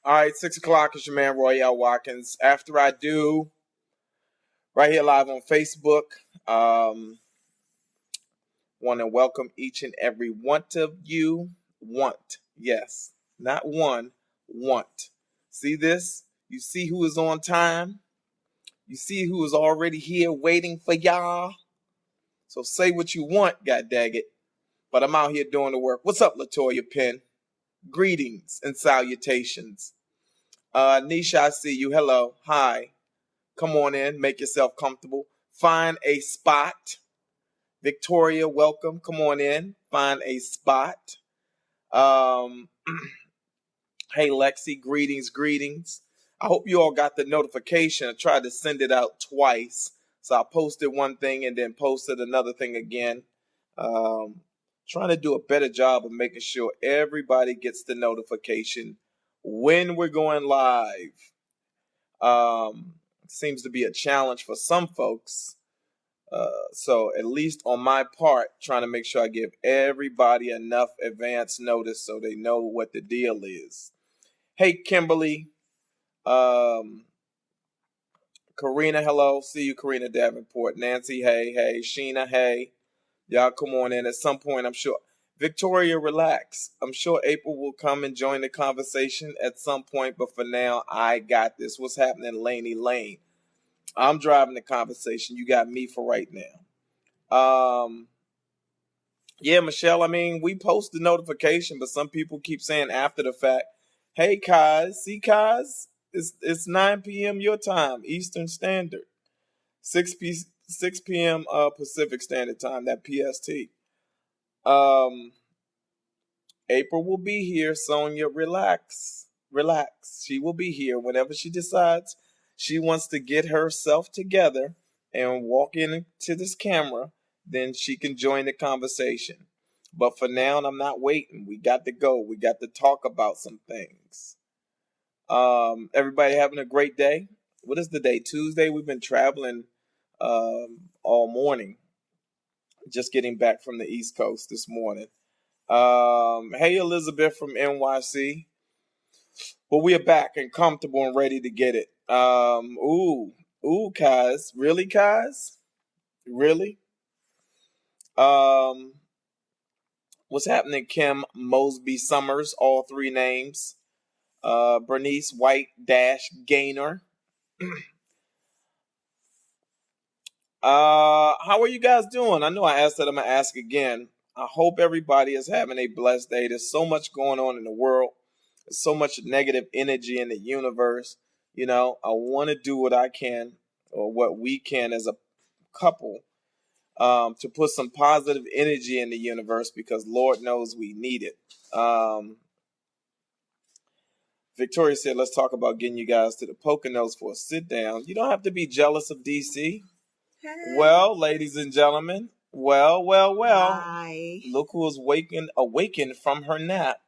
All right, 6 o'clock is your man Royale Watkins. After I do, right here live on Facebook, want to welcome each and every one of you. Yes, not one, want. See this? You see who is on time? You see who is already here waiting for y'all? So say what you want, goddaggit. But I'm out here doing the work. What's up, Latoya Penn? Greetings and salutations. Nisha, I see you. Hello. Hi. Come on in. Make yourself comfortable. Find a spot. Victoria, welcome. Come on in. Find a spot. Hey, Lexi. Greetings. I hope you all got the notification. I tried to send it out twice. So I posted one thing and then posted another thing again. Trying to do a better job of making sure everybody gets the notification when we're going live. Seems to be a challenge for some folks. So at least on my part, trying to make sure I give everybody enough advance notice so they know what the deal is. Hey, Kimberly. Karina, hello. See you, Karina Davenport. Nancy, hey. Sheena, hey. Y'all come on in at some point, I'm sure. Victoria, relax. I'm sure April will come and join the conversation at some point, but for now, I got this. What's happening, Laney Lane? I'm driving the conversation. You got me for right now. Yeah, Michelle, I mean, we post the notification, but some people keep saying after the fact, hey, Kaz, see, Kaz? It's 9 p.m. your time, Eastern Standard. 6 p.m. Pacific Standard Time, that PST. April will be here. Sonia, relax. She will be here whenever she decides she wants to get herself together and walk into this camera. Then she can join the conversation. But for now, I'm not waiting. We got to go. We got to talk about some things. Everybody having a great day. What is the day? Tuesday. We've been traveling all morning. Just getting back from the East Coast this morning. Hey, Elizabeth from NYC. But we are back and comfortable and ready to get it. Ooh, Kaz. Really, Kaz? Really? What's happening, Kim Mosby Summers? All three names. Bernice White Gaynor. How are you guys doing? I know I asked that. I'm gonna ask again. I hope everybody is having a blessed day. There's so much going on in the world. There's so much negative energy in the universe. You know, I want to do what I can or what we can as a couple to put some positive energy in the universe because Lord knows we need it. Victoria said, let's talk about getting you guys to the Poconos for a sit down. You don't have to be jealous of DC. Hey. Well, ladies and gentlemen, well. Hi. Look who is awakened from her nap.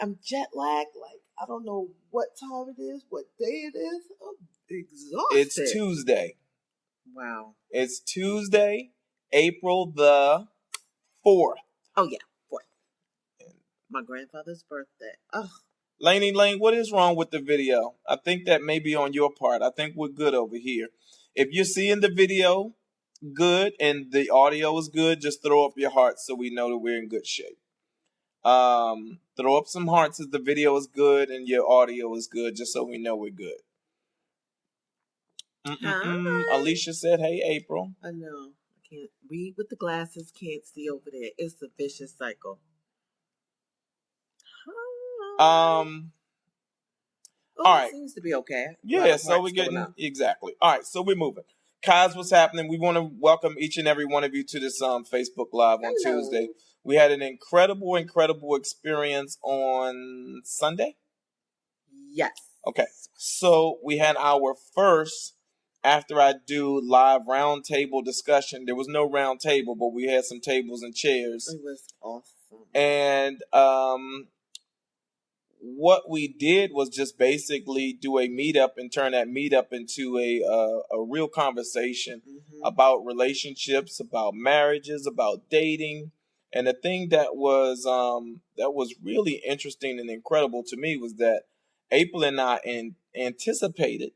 I'm jet lagged. Like, I don't know what time it is, what day it is. I'm exhausted. It's Tuesday. Wow. It's Tuesday, April the 4th. Oh, yeah, 4th. My grandfather's birthday. Ugh. Lane, what is wrong with the video? I think that may be on your part. I think we're good over here. If you're seeing the video good and the audio is good, just throw up your hearts so we know that we're in good shape. Throw up some hearts if the video is good and your audio is good, just so we know we're good. Alicia said, hey, April. I know. I can't read with the glasses, can't see over there. It's a vicious cycle. All right. Seems to be okay. Yeah, so we're getting exactly. All right, so we're moving. Kaz, what's happening? We want to welcome each and every one of you to this Facebook Live on Tuesday. We had an incredible experience on Sunday. Yes. Okay, so we had our first After I Do live round table discussion. There was no round table, but we had some tables and chairs. It was awesome. And what we did was just basically do a meetup and turn that meetup into a real conversation about relationships, about marriages, about dating. And the thing that was really interesting and incredible to me was that April and I anticipated.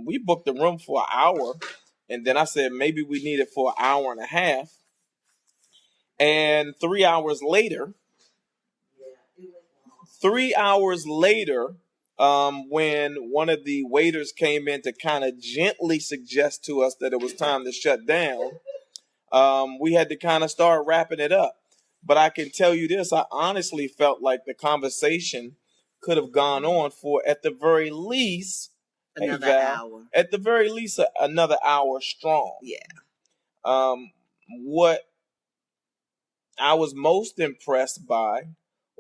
We booked the room for an hour, and then I said maybe we need it for an hour and a half. And 3 hours later, 3 hours later, when one of the waiters came in to kind of gently suggest to us that it was time to shut down, we had to kind of start wrapping it up. But I can tell you this, I honestly felt like the conversation could have gone on for, at the very least, Another hour. At the very least, another hour strong. Yeah. What I was most impressed by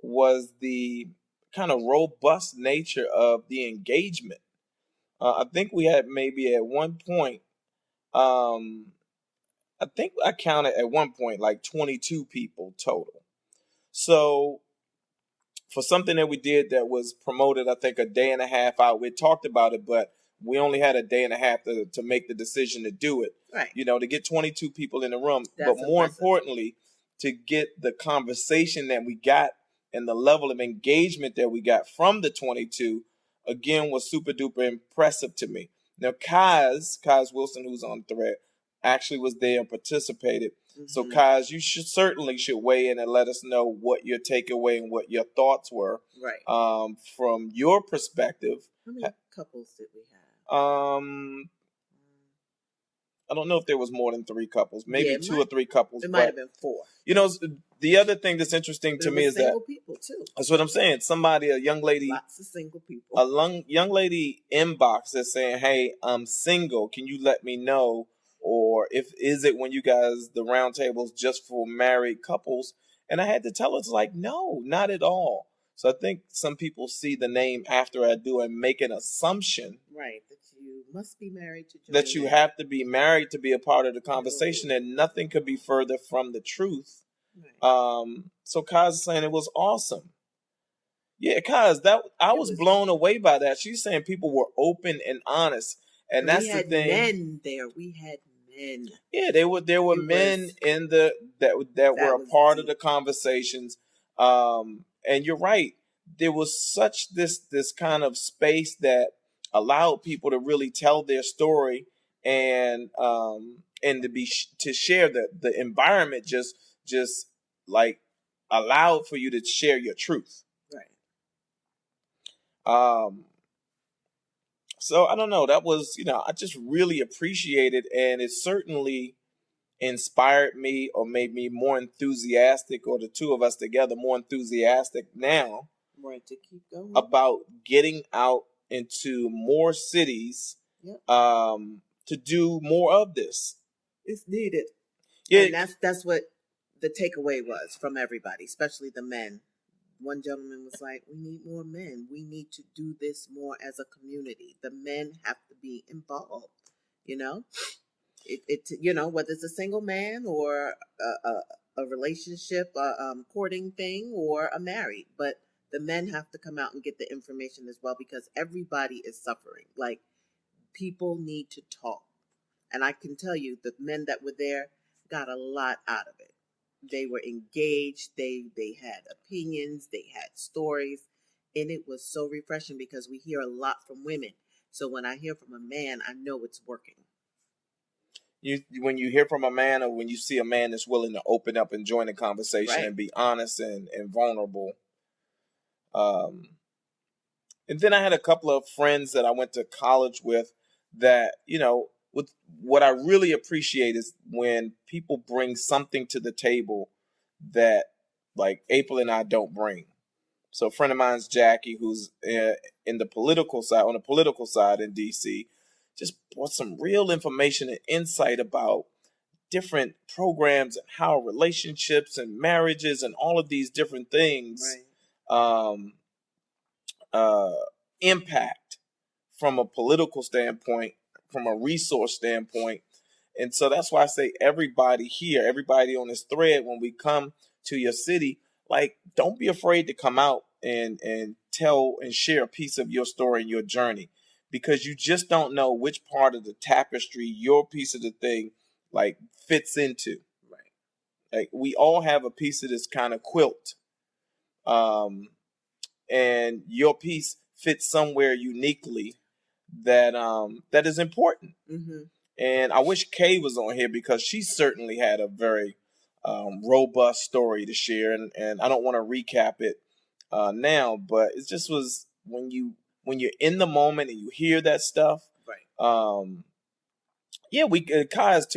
was the kind of robust nature of the engagement. I think we had maybe at one point, I think I counted at one point like 22 people total. So for something that we did that was promoted, I think a day and a half out, we talked about it, but we only had a day and a half to make the decision to do it. Right. You know, to get 22 people in the room. That's but more impressive. importantly, to get the conversation that we got and the level of engagement that we got from the 22, again, was super duper impressive to me. Now, Kaz Wilson, who's on the thread, actually was there and participated. Mm-hmm. So, Kaz, you certainly should weigh in and let us know what your takeaway and what your thoughts were. Right. From your perspective. How many couples did we have? I don't know if there was more than 3 couples, maybe 2 or 3 couples. It might have been 4. You know, the other thing that's interesting to me is that single people too. That's what I'm saying. A young lady, lots of single people. A young lady inbox that's saying, "Hey, I'm single. Can you let me know? Or is it when you guys, the round tables just for married couples?" And I had to tell her, it's like, no, not at all. So I think some people see the name after I do and make an assumption. Right, that you must be married to join that you have to be married to be a part of the conversation, and nothing could be further from the truth. Right. So Kaz is saying it was awesome. Yeah, Kaz, I was blown away by that. She's saying people were open and honest. And that's the thing. Men there. We had men. Yeah, there were men in that were a part of the conversations. And you're right. There was such this kind of space that allowed people to really tell their story and to share the environment just like allowed for you to share your truth. Right. So I don't know. That was, I just really appreciated, and it certainly inspired me or made me more enthusiastic, or the two of us together more enthusiastic now. Right, to keep going. About getting out into more cities. Yep. To do more of this. It's needed. Yeah. And that's what the takeaway was from everybody, especially the men. One gentleman was like, we need more men. We need to do this more as a community. The men have to be involved, It whether it's a single man or a relationship, courting thing, or a married. But the men have to come out and get the information as well, because everybody is suffering. Like, people need to talk. And I can tell you, the men that were there got a lot out of it. They were engaged. They had opinions. They had stories. And it was so refreshing, because we hear a lot from women. So when I hear from a man, I know it's working. When you hear from a man, or when you see a man that's willing to open up and join the conversation, right, and be honest and vulnerable. And then I had a couple of friends that I went to college with that, what I really appreciate is when people bring something to the table that, like, April and I don't bring. So a friend of mine's Jackie, who's on the political side in DC, just brought some real information and insight about different programs and how relationships and marriages and all of these different things, right, impact from a political standpoint, from a resource standpoint. And so that's why I say everybody here, everybody on this thread, when we come to your city, like, don't be afraid to come out and tell and share a piece of your story and your journey, because you just don't know which part of the tapestry your piece of the thing, like, fits into. Right. Like, we all have a piece of this kind of quilt. And your piece fits somewhere uniquely that is important. Mm-hmm. And I wish Kay was on here because she certainly had a very robust story to share, and I don't want to recap it now, but it just was when you're in the moment and you hear that stuff. Right. Yeah, to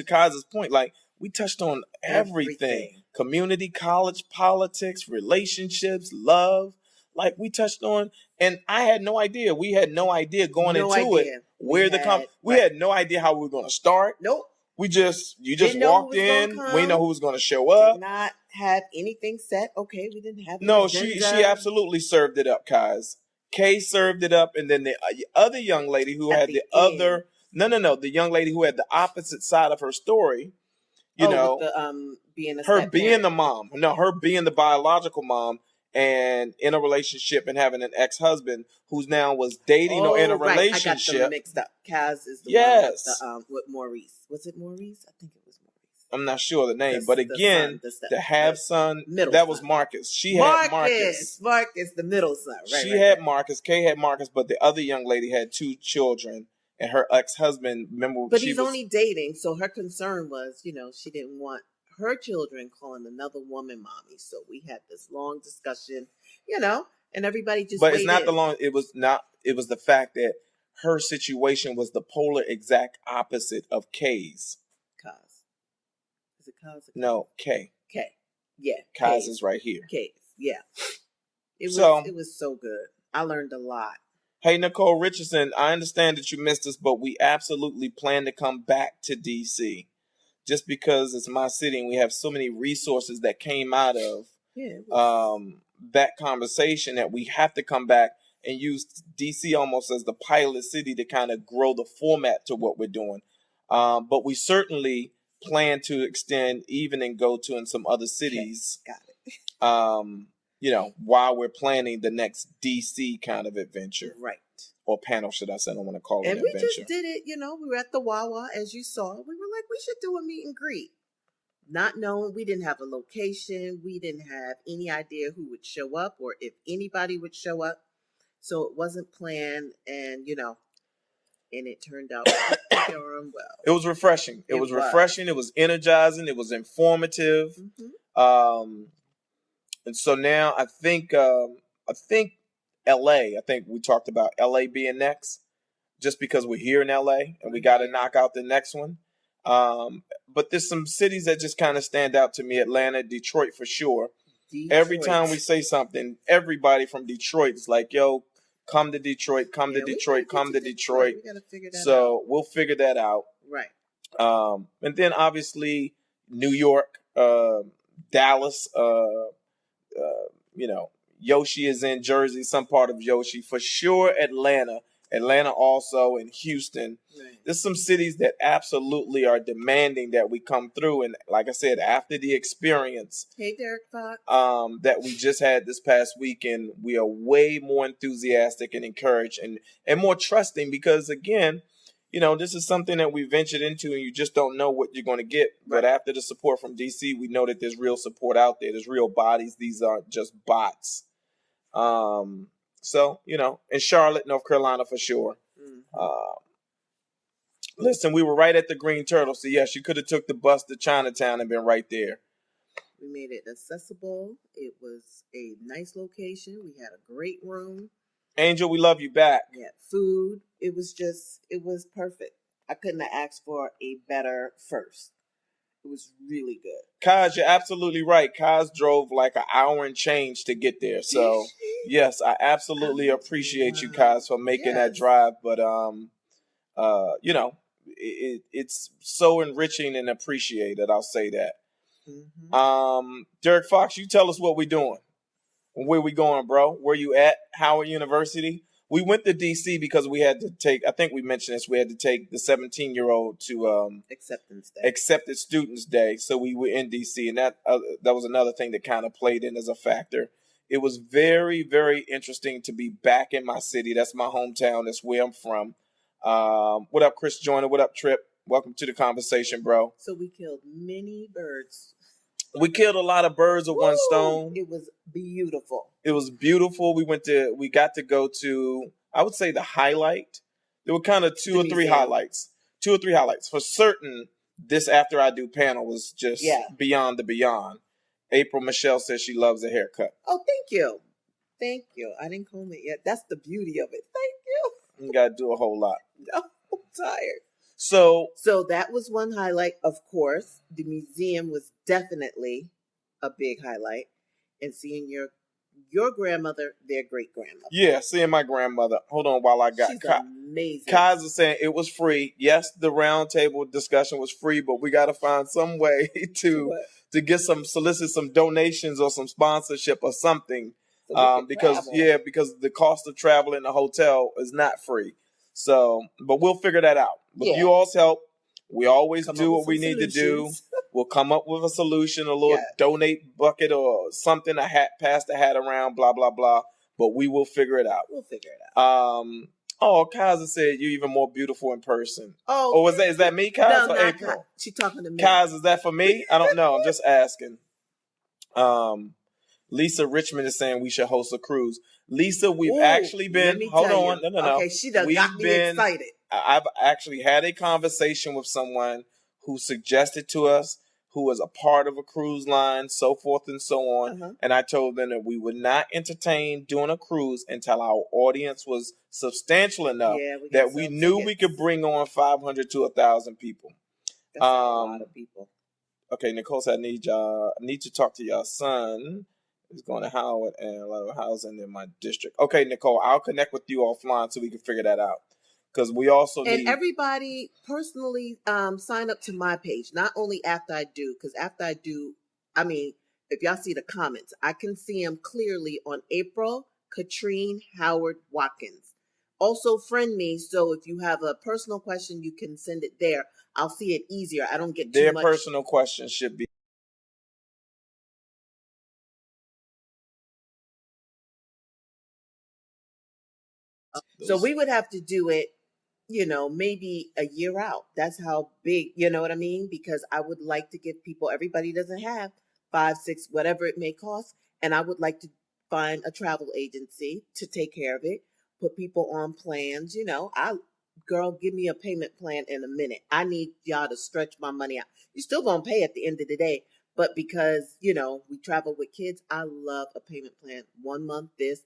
Kai's point, like we touched on everything. Community, college, politics, relationships, love. Like we touched on, and I had no idea. We had no idea going into it where we had no idea how we were going to start. Nope. You just walked in. We know who was going to show up. Did not have anything set. Okay, we didn't have. No, she absolutely served it up, Kais. Kay served it up, and then the other young lady who had the other. No, the young lady who had the opposite side of her story. You know, with the, being being the mom. No, her being the biological mom. And in a relationship and having an ex-husband who's now was dating or in a relationship. I got them mixed up. Kaz is the one with Maurice. Was it Maurice? I think it was Maurice. I'm not sure the name, but again, the half-son, was Marcus. She had Marcus. Marcus, the middle son. Right, she had Marcus. Kay had Marcus, but the other young lady had 2 children. And her ex-husband, remember, but he's only dating, so her concern was, she didn't want her children calling another woman mommy. So we had this long discussion, and everybody just. But it's not the long. It was not. It was the fact that her situation was the polar exact opposite of Kay's. Kaz. Is it Kaz? No, Kay. Kay. Yeah. Kaz is right here. Kay. Yeah. It was so good. I learned a lot. Hey, Nicole Richardson, I understand that you missed us, but we absolutely plan to come back to DC. Just because it's my city and we have so many resources that came out of that conversation that we have to come back and use DC almost as the pilot city to kind of grow the format to what we're doing. But we certainly plan to extend even and go to in some other cities. Okay. Got it. While we're planning the next DC kind of adventure. Right. Or panel, should I say? I don't want to call it an adventure. And we just did it, we were at the Wawa, as you saw. We were like, we should do a meet and greet. Not knowing, we didn't have a location. We didn't have any idea who would show up or if anybody would show up. So it wasn't planned and, and it turned out well. It was refreshing. It was refreshing. It was energizing. It was informative. Mm-hmm. And so now I think LA, I think we talked about LA being next just because we're here in LA and we got to knock out the next one. But there's some cities that just kind of stand out to me. Atlanta, Detroit for sure. Every time we say something, everybody from Detroit is like, yo, come to Detroit, come to Detroit. We gotta figure that out. We'll figure that out. Right. And then obviously New York, Dallas, Yoshi is in Jersey, some part of Yoshi. For sure, Atlanta also, and Houston. Right. There's some cities that absolutely are demanding that we come through. And like I said, after the experience Hey, Derek Fox. That we just had this past weekend, we are way more enthusiastic and encouraged and more trusting because, again, this is something that we ventured into and you just don't know what you're going to get. Right. But after the support from DC, we know that there's real support out there. There's real bodies. These aren't just bots. So, in Charlotte, North Carolina for sure. Mm-hmm. Listen, we were right at the Green Turtle. So, yes, you could have took the bus to Chinatown and been right there. We made it accessible. It was a nice location. We had a great room. Angel, we love you back. We had food. It was perfect. I couldn't have asked for a better first. It was really good. Kaz, you're absolutely right. Kaz drove like an hour and change to get there. So, yes, I absolutely appreciate you, Kaz, for making that drive. But, it's so enriching and appreciated. I'll say that. Mm-hmm. Derek Fox, you tell us what we're doing. Where we going, bro? Where you at? Howard University? We went to D.C. because we had to take, I think we mentioned this, we had to take the 17-year-old to Accepted Students Day. So we were in D.C. and that was another thing that kind of played in as a factor. It was very, very interesting to be back in my city. That's my hometown. That's where I'm from. What up, Chris Joyner? What up, Trip? Welcome to the conversation, bro. So we killed many birds. We killed a lot of birds with one Woo! stone. It was beautiful. It was beautiful. We got to go to, I would say, the highlight. There were kind of The museum. Two or three highlights. For certain, this After I Do panel was just beyond the beyond. April Michelle says she loves a haircut. Oh, thank you. Thank you. I didn't comb it yet. That's the beauty of it. Thank you. You got to do a whole lot. No, I'm tired. So that was one highlight. Of course, the museum was definitely a big highlight. And seeing your grandmother, their great grandmother. Yeah, seeing my grandmother. Hold on while I got She's amazing. Kai's saying it was free. Yes, the round table discussion was free, but we got to find some way to solicit some donations or some sponsorship or something. Because the cost of travel in the hotel is not free. So, but we'll figure that out. With you all's help, we always do what we need to do. We'll come up with a solution, a little donate bucket or something, a hat, pass the hat around, blah, blah, blah. But we will figure it out. Kaiser said you're even more beautiful in person. Is that me, Kaiser, or April? She's talking to me. Kaiser, is that for me? I don't know. I'm just asking. Lisa Richmond is saying we should host a cruise. Lisa, we've actually been. Hold on. No. Okay, she done got me excited. I've actually had a conversation with someone who suggested to us, who was a part of a cruise line, so forth and so on. And I told them that we would not entertain doing a cruise until our audience was substantial enough that we knew we could bring on 500 to 1,000 people. That's a lot of people. Okay, Nicole said, I need to talk to your son. He's going to Howard and a lot of housing in my district. Okay, Nicole, I'll connect with you offline so we can figure that out. Because we also need... And everybody personally sign up to my page. Not only After I Do, because After I Do, I mean, if y'all see the comments, I can see them clearly on April, Katrine, Howard, Watkins. Also friend me, so if you have a personal question, you can send it there. I'll see it easier. I don't get too much... Their personal questions should be... So we would have to do it, maybe a year out. That's how big, you know what I mean? Because I would like to give people, everybody doesn't have 5, 6, whatever it may cost. And I would like to find a travel agency to take care of it, put people on plans. Girl, give me a payment plan in a minute. I need y'all to stretch my money out. You're still going to pay at the end of the day. But because, we travel with kids, I love a payment plan. 1 month, this.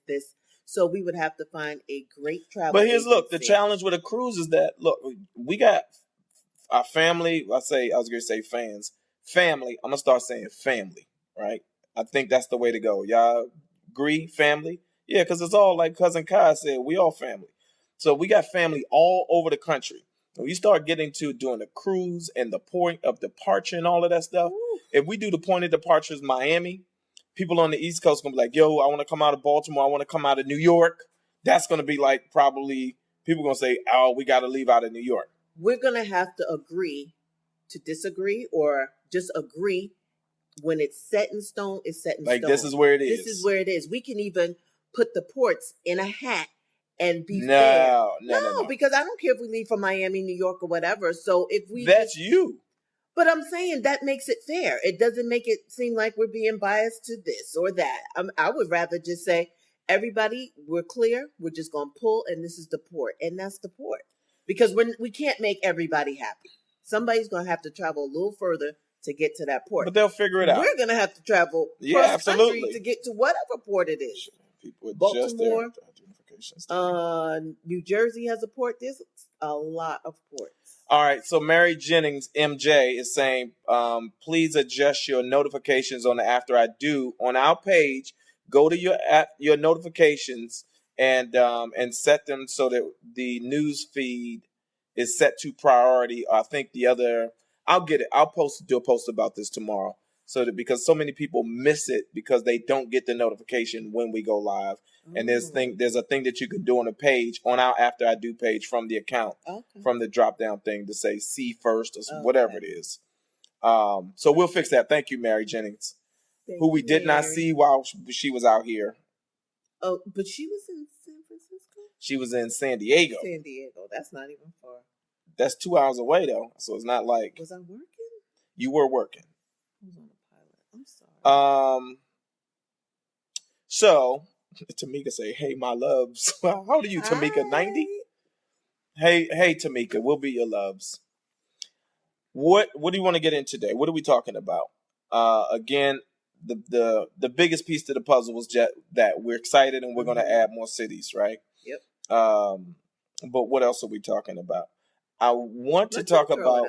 So we would have to find a great travel agency. But the challenge with a cruise is that, we got our family. I was going to say fans. Family. I'm going to start saying family, right? I think that's the way to go. Y'all agree, family? Yeah, because it's all like Cousin Kai said, we all family. So we got family all over the country. When you start getting to doing the cruise and the point of departure and all of that stuff, if we do the point of departure is Miami, people on the East Coast going to be like, yo, I want to come out of Baltimore. I want to come out of New York. That's going to be like probably people going to say, oh, we got to leave out of New York. We're going to have to agree to disagree or just agree when it's set in stone, it's set in stone. Like this is where it is. This is where it is. We can even put the ports in a hat and be fair. No, because I don't care if we leave from Miami, New York or whatever. So if we... That's you. But I'm saying that makes it fair. It doesn't make it seem like we're being biased to this or that. I would rather just say, everybody, we're clear. We're just going to pull, and this is the port. And that's the port. Because we can't make everybody happy. Somebody's going to have to travel a little further to get to that port. But they'll figure it out. We're going to have to travel cross country to get to whatever port it is. People Baltimore, New Jersey has a port. There's a lot of ports. All right, so Mary Jennings, MJ, is saying, please adjust your notifications on the After I Do on our page. Go to your notifications and set them so that the news feed is set to priority. I think I'll get it. I'll do a post about this tomorrow, so that because so many people miss it because they don't get the notification when we go live. And there's a thing that you can do on a page on our After I Do page from the account, from the drop down thing to say see first or whatever it is. So we'll fix that. Thank you, Mary Jennings, who we did not see while she was out here. Oh, but she was in San Francisco? She was in San Diego. San Diego. That's not even far. That's 2 hours away though. So it's not like. Was I working? You were working. I was on a pilot. So Tamika say, "Hey, my loves." How old are you, Tamika? 90? Hey, Tamika. We'll be your loves. What do you want to get in today? What are we talking about? Again, the biggest piece to the puzzle was that we're excited and we're going to add more cities, right? Yep. But what else are we talking about? I want to talk about.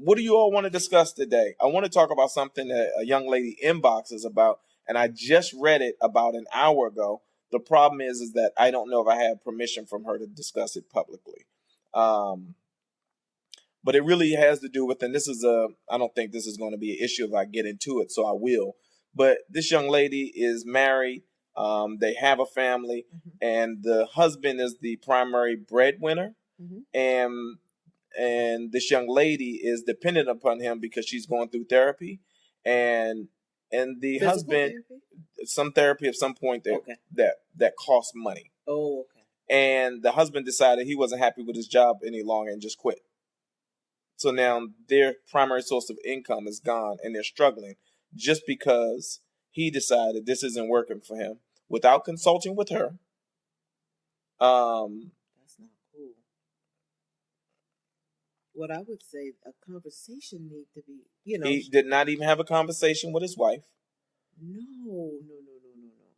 What do you all want to discuss today? I want to talk about something that a young lady inboxes about, and I just read it about an hour ago. The problem is that I don't know if I have permission from her to discuss it publicly. But it really has to do with, and I don't think this is going to be an issue if I get into it, so I will. But this young lady is married. They have a family, and the husband is the primary breadwinner. And this young lady is dependent upon him because she's going through therapy. And the Physical husband, therapy? Some therapy at some point that costs money. Oh, okay. And the husband decided he wasn't happy with his job any longer and just quit. So now their primary source of income is gone and they're struggling just because he decided this isn't working for him without consulting with her. That's not cool. What I would say, a conversation need to be, He did not even have a conversation with his wife. No.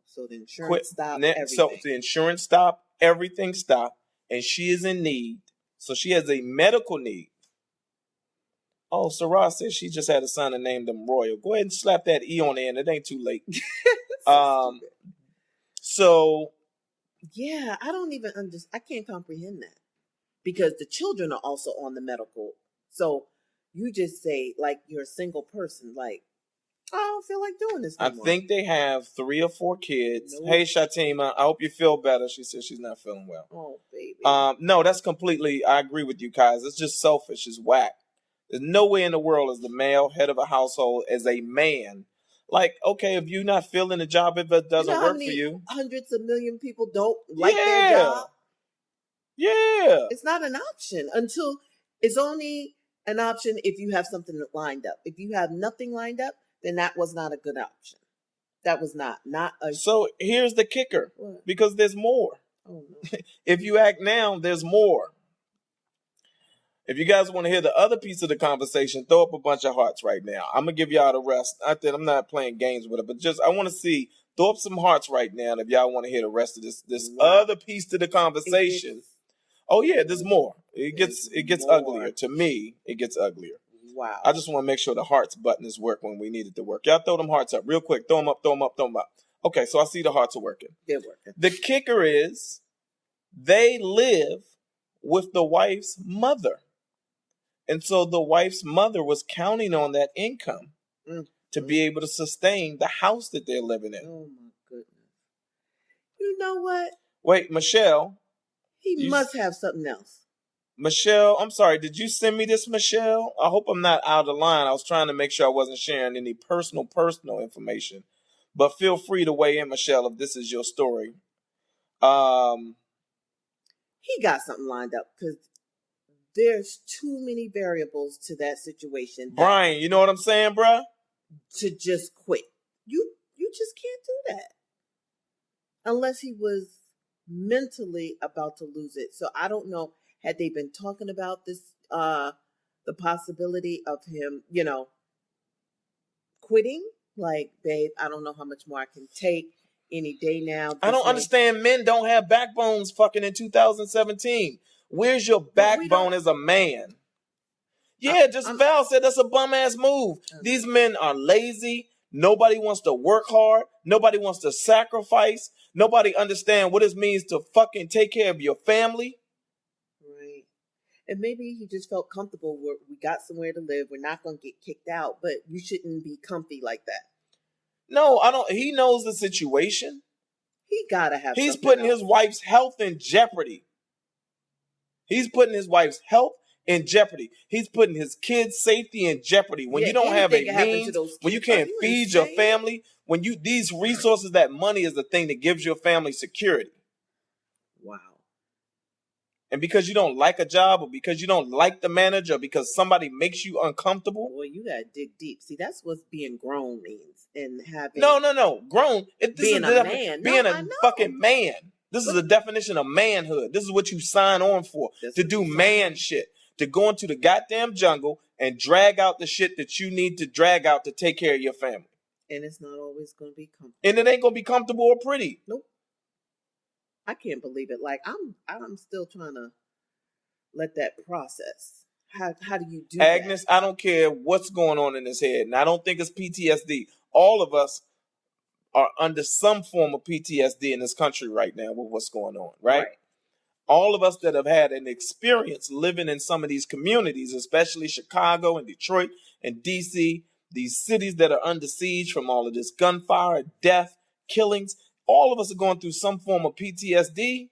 So the insurance stopped everything. So the insurance stopped, everything stopped, and she is in need. So she has a medical need. Oh, Sarah says she just had a son and named him Royal. Go ahead and slap that E on the end. It ain't too late. So. Yeah, I don't even understand. I can't comprehend that. Because the children are also on the medical. So you just say, like, you're a single person. Like, I don't feel like doing this anymore. I think they have 3 or 4 kids. Nope. Hey, Shatima, I hope you feel better. She says she's not feeling well. Oh, baby. No, that's completely, I agree with you, Kaz. It's just selfish. It's whack. There's no way in the world as the male head of a household, as a man. Like, okay, if you're not feeling the job, if it doesn't work for you. Hundreds of million people don't like their job. Yeah. It's not an option until it's only an option if you have something lined up. If you have nothing lined up, then that was not a good option. That was not a. So here's the kicker. What? Because there's more. Oh, no. If you act now, there's more. If you guys want to hear the other piece of the conversation, throw up a bunch of hearts right now. I'm going to give y'all the rest. I'm not playing games with it, but just I want to see, throw up some hearts right now if y'all want to hear the rest of this other piece to the conversation. Oh, yeah, there's more. It gets more. Uglier. To me, it gets uglier. Wow. I just want to make sure the hearts button is working when we need it to work. Y'all throw them hearts up real quick. Throw them up. Okay, so I see the hearts are working. They're working. The kicker is they live with the wife's mother. And so the wife's mother was counting on that income to be able to sustain the house that they're living in. Oh, my goodness. You know what? Wait, Michelle. He must have something else. Michelle, I'm sorry. Did you send me this, Michelle? I hope I'm not out of line. I was trying to make sure I wasn't sharing any personal information. But feel free to weigh in, Michelle, if this is your story. He got something lined up because there's too many variables to that situation. Brian, you know what I'm saying, bruh? To just quit. You just can't do that. Unless he was mentally about to lose it. So I don't know, had they been talking about this, the possibility of him, quitting? Like, babe, I don't know how much more I can take any day now. I don't understand. Men don't have backbones fucking in 2017. Where's your backbone as a man? Yeah, Val said that's a bum ass move. These men are lazy. Nobody wants to work hard. Nobody wants to sacrifice. Nobody understand what it means to fucking take care of your family. Right. And maybe he just felt comfortable. We got somewhere to live. We're not going to get kicked out, but you shouldn't be comfy like that. No, I don't. He knows the situation. He got to have He's putting his wife's health in jeopardy. He's putting his wife's health in jeopardy. He's putting his kids' safety in jeopardy. When you don't have a means, when you can't feed your family, when these resources, that money is the thing that gives your family security. Wow. and because you don't like a job, or because you don't like the manager, or because somebody makes you uncomfortable. Boy, you gotta dig deep. See, that's what being grown means, and having No. Grown. being a man. Being No, a I know. fucking man. This is a definition of manhood. This is what you sign on for. That's To what do you sign man on. shit. To go into the goddamn jungle and drag out the shit that you need to drag out to take care of your family. And it's not always gonna be comfortable. And it ain't gonna be comfortable or pretty. Nope. I can't believe it. Like I'm still trying to let that process. How do you do Agnes, I don't care what's going on in his head. And I don't think it's PTSD. All of us are under some form of PTSD in this country right now with what's going on, right? All of us that have had an experience living in some of these communities, especially Chicago and Detroit and DC, these cities that are under siege from all of this gunfire, death, killings, all of us are going through some form of PTSD.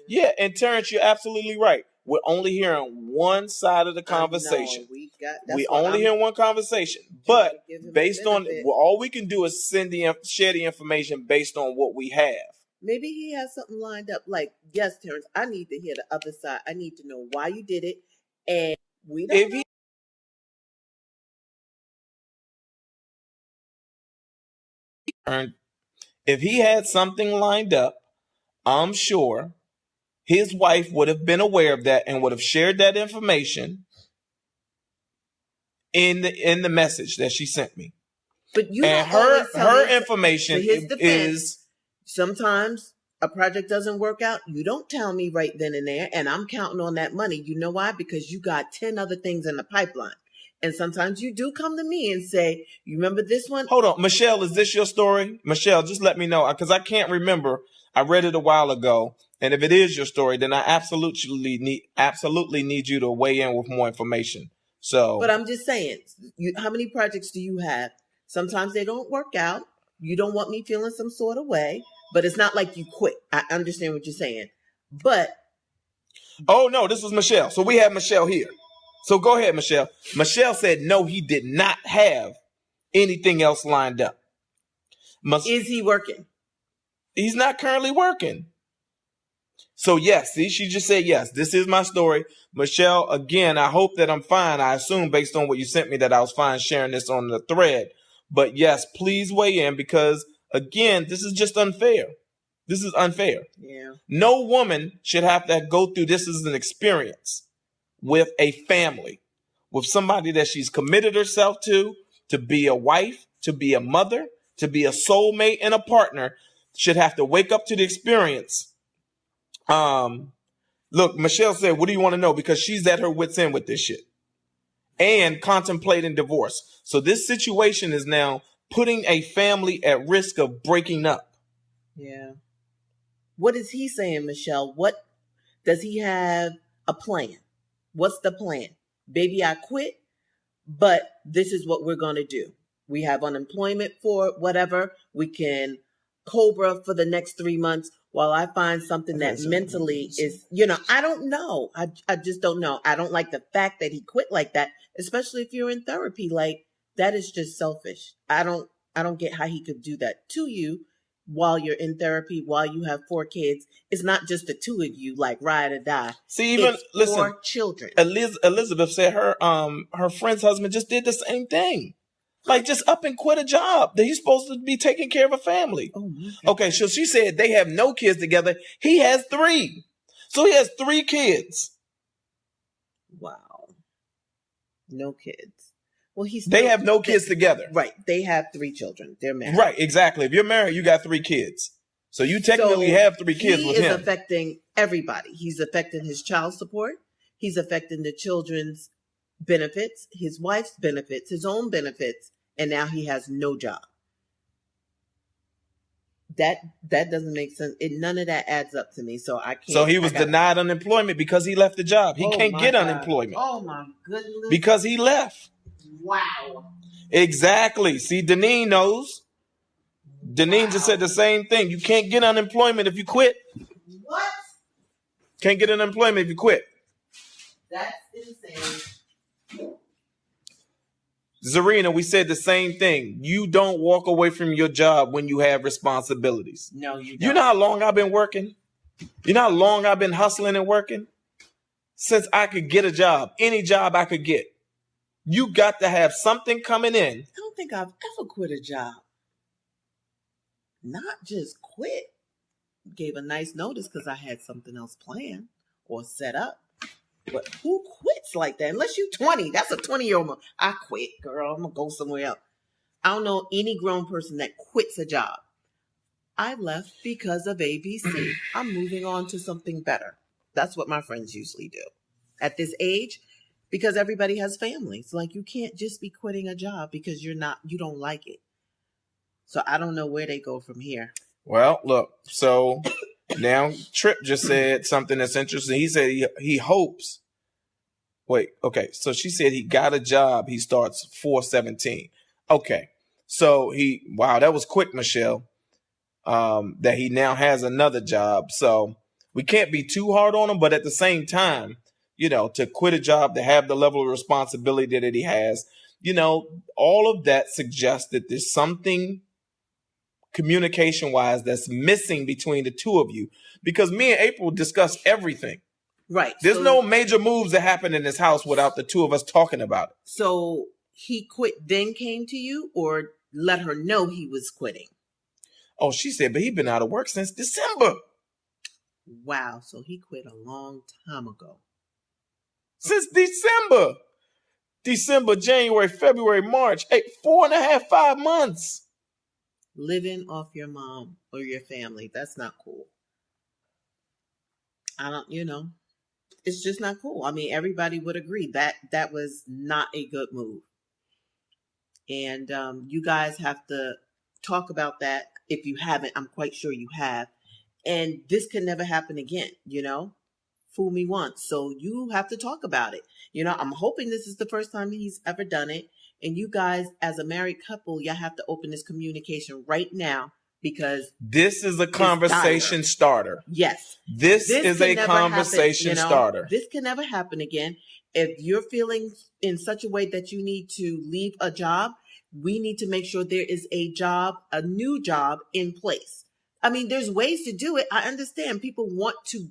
Yeah, and Terrence, you're absolutely right. We're only hearing one side of the conversation. We only hear one conversation. But based on all we can do is share the information based on what we have. Maybe he has something lined up. Like, yes, Terrence, I need to hear the other side. I need to know why you did it. And we don't know. If he had something lined up, I'm sure his wife would have been aware of that and would have shared that information in the message that she sent me. But you and her information is sometimes a project doesn't work out. You don't tell me right then and there, and I'm counting on that money. You know why? Because you got 10 other things in the pipeline. And sometimes you do come to me and say, you remember this one? Hold on. Michelle, is this your story? Michelle, just let me know, because I can't remember. I read it a while ago. And if it is your story, then I absolutely need you to weigh in with more information. So, but I'm just saying, how many projects do you have? Sometimes they don't work out. You don't want me feeling some sort of way, but it's not like you quit. I understand what you're saying. But. Oh, no, this was Michelle. So we have Michelle here. So go ahead, Michelle. Michelle said, no, he did not have anything else lined up. Is he working? He's not currently working. So yes, see, she just said, yes, this is my story. Michelle, again, I hope that I'm fine. I assume based on what you sent me that I was fine sharing this on the thread. But yes, please weigh in because, again, this is just unfair. This is unfair. Yeah. No woman should have to go through this as an experience with a family, with somebody that she's committed herself to be a wife, to be a mother, to be a soulmate and a partner, should have to wake up to the experience. Look, Michelle said, what do you want to know? Because she's at her wit's end with this shit and contemplating divorce. So this situation is now putting a family at risk of breaking up. Yeah. What is he saying, Michelle? What does he have a plan? What's the plan? Baby, I quit, but this is what we're going to do. We have unemployment for whatever. We can Cobra for the next 3 months while I find something that mentally is, I don't know. I just don't know. I don't like the fact that he quit like that, especially if you're in therapy. Like, that is just selfish. I don't get how he could do that to you while you're in therapy, while you have 4 kids. It's not just the 2 of you, like ride or die. See, even listen, 4 children. Elizabeth said her friend's husband just did the same thing. Like, just up and quit a job that he's supposed to be taking care of a family. Oh, my God. Okay, so she said they have no kids together. He has 3. So he has 3 kids. Wow. No kids. Well, they have no kids together. Right. They have 3 children. They're married. Right, exactly. If you're married, you got 3 kids. So you technically have 3 kids with him. He is affecting everybody. He's affecting his child support. He's affecting the children's benefits, his wife's benefits, his own benefits, and now he has no job. That doesn't make sense. None of that adds up to me. So I can't. So he was denied unemployment because he left the job. He can't get unemployment. Oh my goodness. Because he left. Wow. Exactly. See, Deneen knows. Deneen just said the same thing. You can't get unemployment if you quit. What? Can't get unemployment if you quit. That's insane. Zarina, we said the same thing. You don't walk away from your job when you have responsibilities. No, you don't. You know how long I've been working? You know how long I've been hustling and working? Since I could get a job, any job I could get. You got to have something coming in. I don't think I've ever quit a job. Not just quit. Gave a nice notice because I had something else planned or set up. But who quits like that? Unless you're 20. That's a 20-year-old. I quit, girl. I'm going to go somewhere else. I don't know any grown person that quits a job. I left because of ABC. I'm moving on to something better. That's what my friends usually do. At this age, because everybody has families. Like, you can't just be quitting a job because you don't like it. So I don't know where they go from here. Well, look, so now Tripp just said something that's interesting. He said he hopes. Wait, okay. So she said he got a job. He starts 4/17. Okay. So wow, that was quick, Michelle. That he now has another job. So we can't be too hard on him, but at the same time, to quit a job, to have the level of responsibility that he has, all of that suggests that there's something communication-wise that's missing between the two of you, because me and April discuss everything. Right. There's no major moves that happen in this house without the two of us talking about it. So he quit, then came to you, or let her know he was quitting? Oh, she said, but he's been out of work since December. Wow. So he quit a long time ago. Since December. December, January, February, March. 4.5, 5 months. Living off your mom or your family. That's not cool. It's just not cool. I mean, everybody would agree that was not a good move. And you guys have to talk about that. If you haven't, I'm quite sure you have. And this can never happen again, Fool me once. So you have to talk about it. I'm hoping this is the first time he's ever done it. And you guys, as a married couple, y'all have to open this communication right now, because this is a conversation starter. Yes. This is a conversation starter. This can never happen again. If you're feeling in such a way that you need to leave a job, we need to make sure there is a new job in place. I mean, there's ways to do it. I understand people want to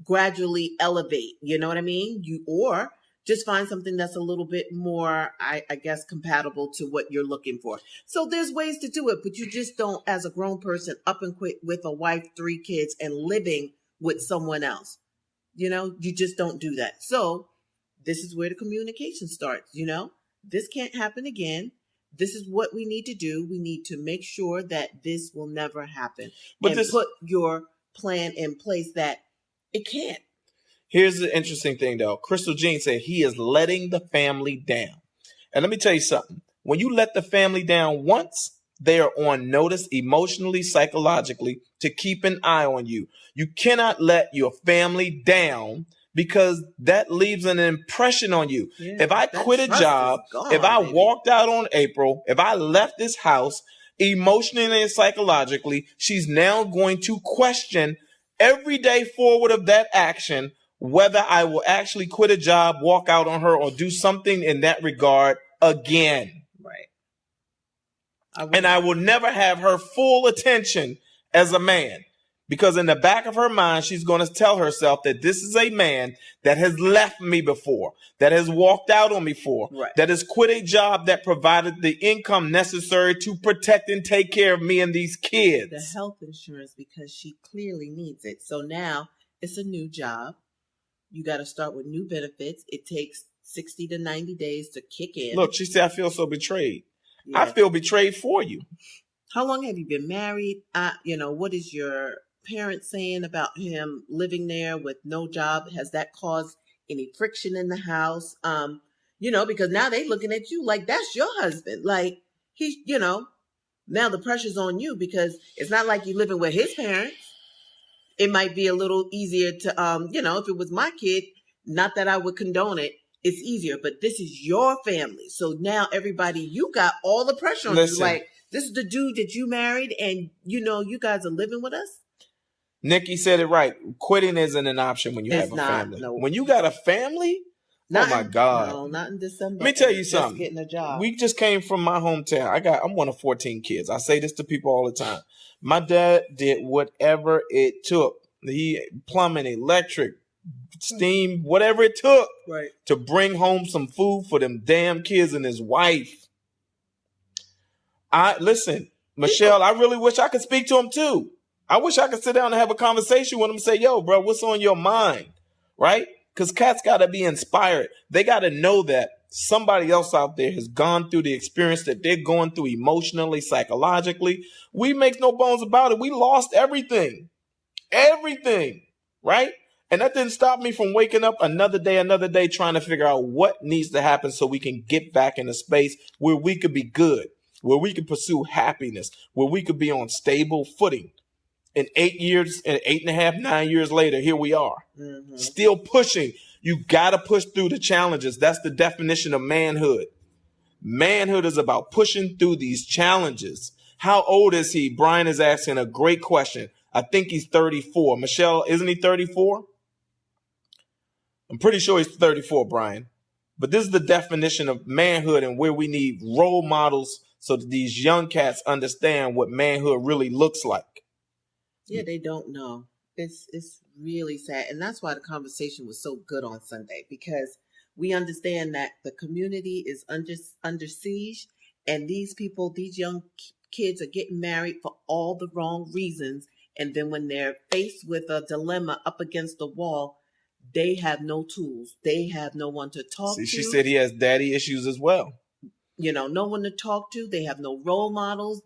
gradually elevate, you know what I mean? Or just find something that's a little bit more, I guess, compatible to what you're looking for. So there's ways to do it, but you just don't, as a grown person, up and quit with a wife, 3 kids, and living with someone else. You just don't do that. So this is where the communication starts, This can't happen again. This is what we need to do. We need to make sure that this will never happen. But put your plan in place that it can't. Here's the interesting thing, though. Crystal Jean said he is letting the family down. And let me tell you something. When you let the family down once, they are on notice emotionally, psychologically, to keep an eye on you. You cannot let your family down, because that leaves an impression on you. Yeah, if I quit a job, if I walked out on April, if I left this house emotionally and psychologically, she's now going to question every day forward of that action whether I will actually quit a job, walk out on her, or do something in that regard again. Right. And I will never have her full attention as a man, because in the back of her mind, she's going to tell herself that this is a man that has left me before, that has walked out on me before, right, that has quit a job that provided the income necessary to protect and take care of me and these kids. The health insurance, because she clearly needs it. So now it's a new job. You got to start with new benefits. It takes 60 to 90 days to kick in. Look, she said, I feel so betrayed. Yeah. I feel betrayed for you. How long have you been married? What is your parents saying about him living there with no job? Has that caused any friction in the house? Because now they looking at you like that's your husband. Like now the pressure's on you, because it's not like you're living with his parents. It might be a little easier to, if it was my kid, not that I would condone it, it's easier, but this is your family. So now everybody, you got all the pressure on you. Like, this is the dude that you married and, you guys are living with us. Nikki said it right. Quitting isn't an option when you have a family. No. When you got a family, oh my God. No, not in December. Let me tell you something. Getting a job. We just came from my hometown. I'm one of 14 kids. I say this to people all the time. My dad did whatever it took He plumbing, electric, steam, whatever it took Right. to bring home some food for them damn kids and his wife. Listen, Michelle, I really wish I could speak to him too. I wish I could sit down and have a conversation with him and say, yo, bro, what's on your mind? Right? Because cats got to be inspired. They got to know that somebody else out there has gone through the experience that they're going through emotionally, psychologically. We make no bones about it. We lost everything. Everything. Right? And that didn't stop me from waking up another day, trying to figure out what needs to happen so we can get back in a space where we could be good, where we could pursue happiness, where we could be on stable footing. And 8 years, and 8.5, 9 years later, here we are, still pushing. You got to push through the challenges. That's the definition of manhood. Manhood is about pushing through these challenges. How old is he? Brian is asking a great question. I think he's 34. Michelle, isn't he 34? I'm pretty sure he's 34, Brian. But this is the definition of manhood and where we need role models so that these young cats understand what manhood really looks like. Yeah, they don't know. It's really sad. And that's why the conversation was so good on Sunday, because we understand that the community is under siege, and these people, these young kids are getting married for all the wrong reasons. And then when they're faced with a dilemma up against the wall, they have no tools. They have no one to talk to. She said he has daddy issues as well. No one to talk to. They have no role models.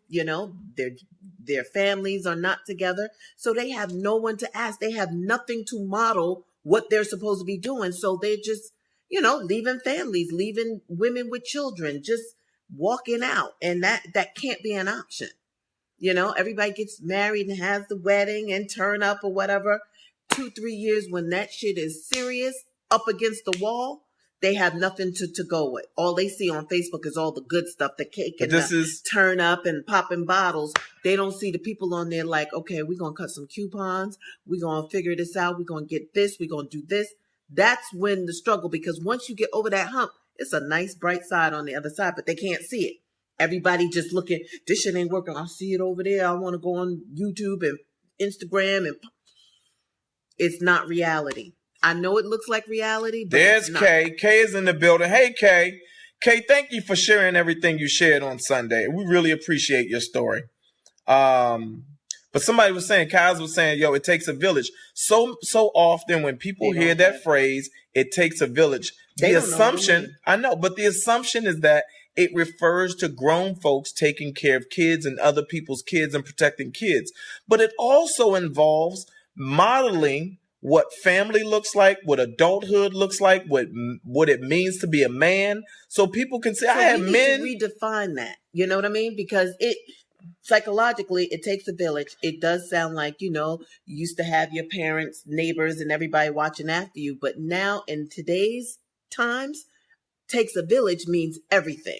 Their families are not together. So they have no one to ask. They have nothing to model what they're supposed to be doing. So they're just, leaving families, leaving women with children, just walking out. And that can't be an option. Everybody gets married and has the wedding and turn up or whatever. 2-3 years when that shit is serious, up against the wall, they have nothing to go with. All they see on Facebook is all the good stuff, the cake and turn up and popping bottles. They don't see the people on there like, okay, we're going to cut some coupons. We're going to figure this out. We're going to get this. We're going to do this. That's when the struggle, because once you get over that hump, it's a nice bright side on the other side, but they can't see it. Everybody just looking, this shit ain't working. I see it over there. I want to go on YouTube and Instagram, and it's not reality. I know it looks like reality, but there's Kay. Kay is in the building. Hey, Kay. Kay, thank you for sharing everything you shared on Sunday. We really appreciate your story. But somebody was saying, Kaz was saying, yo, it takes a village. So often when people hear that phrase, it takes a village. The assumption, I know, but the assumption is that it refers to grown folks taking care of kids and other people's kids and protecting kids. But it also involves modeling what family looks like, what adulthood looks like, what it means to be a man. So people can say, I have men. We need to redefine that. You know what I mean? Because psychologically, it takes a village. It does sound like, you used to have your parents, neighbors, and everybody watching after you. But now in today's times, takes a village means everything.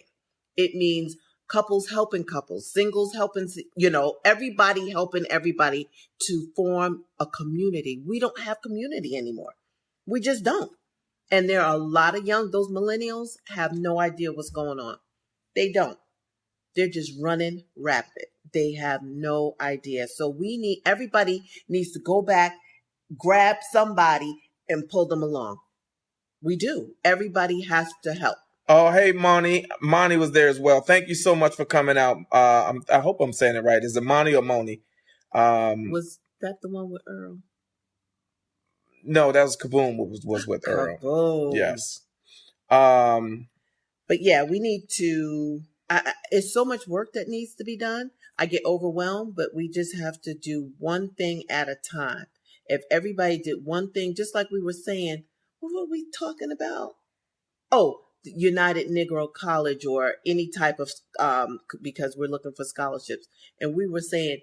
It means couples helping couples, singles helping, everybody helping everybody to form a community. We don't have community anymore. We just don't. And there are a lot of those millennials have no idea what's going on. They don't. They're just running rapid. They have no idea. So everybody needs to go back, grab somebody and pull them along. We do. Everybody has to help. Oh, hey, Moni. Moni was there as well. Thank you so much for coming out. I hope I'm saying it right. Is it Moni or Moni? Was that the one with Earl? No, that was Kaboom was with Earl. Kaboom. Yes. But yeah, we need to... it's so much work that needs to be done. I get overwhelmed, but we just have to do one thing at a time. If everybody did one thing, just like we were saying, what were we talking about? Oh, United Negro College or any type of, because we're looking for scholarships. And we were saying,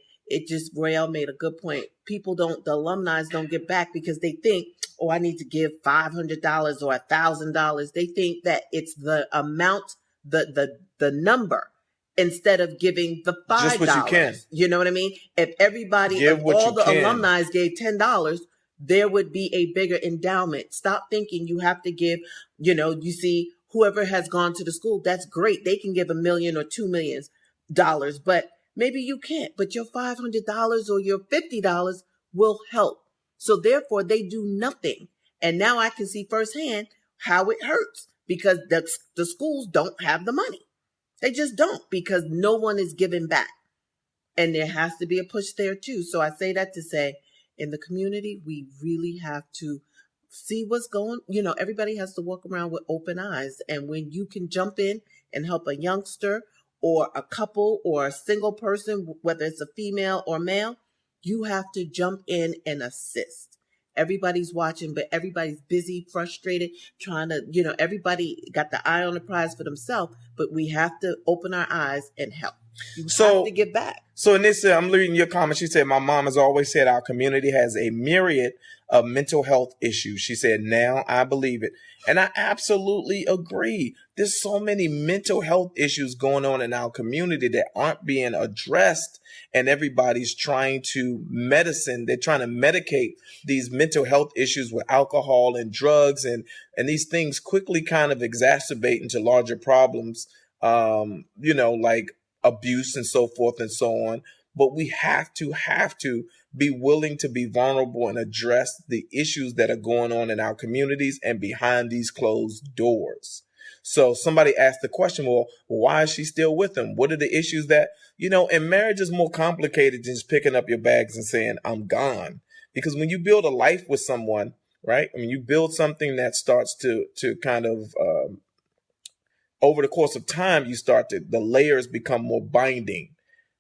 Royale made a good point. The alumni don't get back because they think, oh, I need to give $500 or $1,000. They think that it's the amount, the number, instead of giving the $5. Just what you can. You know what I mean? If everybody, all the alumni gave $10, there would be a bigger endowment. Stop thinking you have to give, you see, whoever has gone to the school, that's great. They can give $1 million or $2 million, but maybe you can't. But your $500 or your $50 will help. So therefore they do nothing. And now I can see firsthand how it hurts because the schools don't have the money. They just don't, because no one is giving back. And there has to be a push there too. So I say that to say, in the community, we really have to see what's going, everybody has to walk around with open eyes. And when you can jump in and help a youngster or a couple or a single person, whether it's a female or male, you have to jump in and assist. Everybody's watching, but everybody's busy, frustrated, trying to, everybody got the eye on the prize for themselves, but we have to open our eyes and help. You have to give back. So Anissa, I'm reading your comment. She said, my mom has always said our community has a myriad of mental health issues. She said, now I believe it. And I absolutely agree. There's so many mental health issues going on in our community that aren't being addressed. And everybody's trying to they're trying to medicate these mental health issues with alcohol and drugs. And these things quickly kind of exacerbate into larger problems, like abuse and so forth and so on. But we have to be willing to be vulnerable and address the issues that are going on in our communities and behind these closed doors. So somebody asked the question, well, why is she still with him? What are the issues that, and marriage is more complicated than just picking up your bags and saying, I'm gone. Because when you build a life with someone, right? I mean, you build something that starts to kind of, over the course of time, the layers become more binding.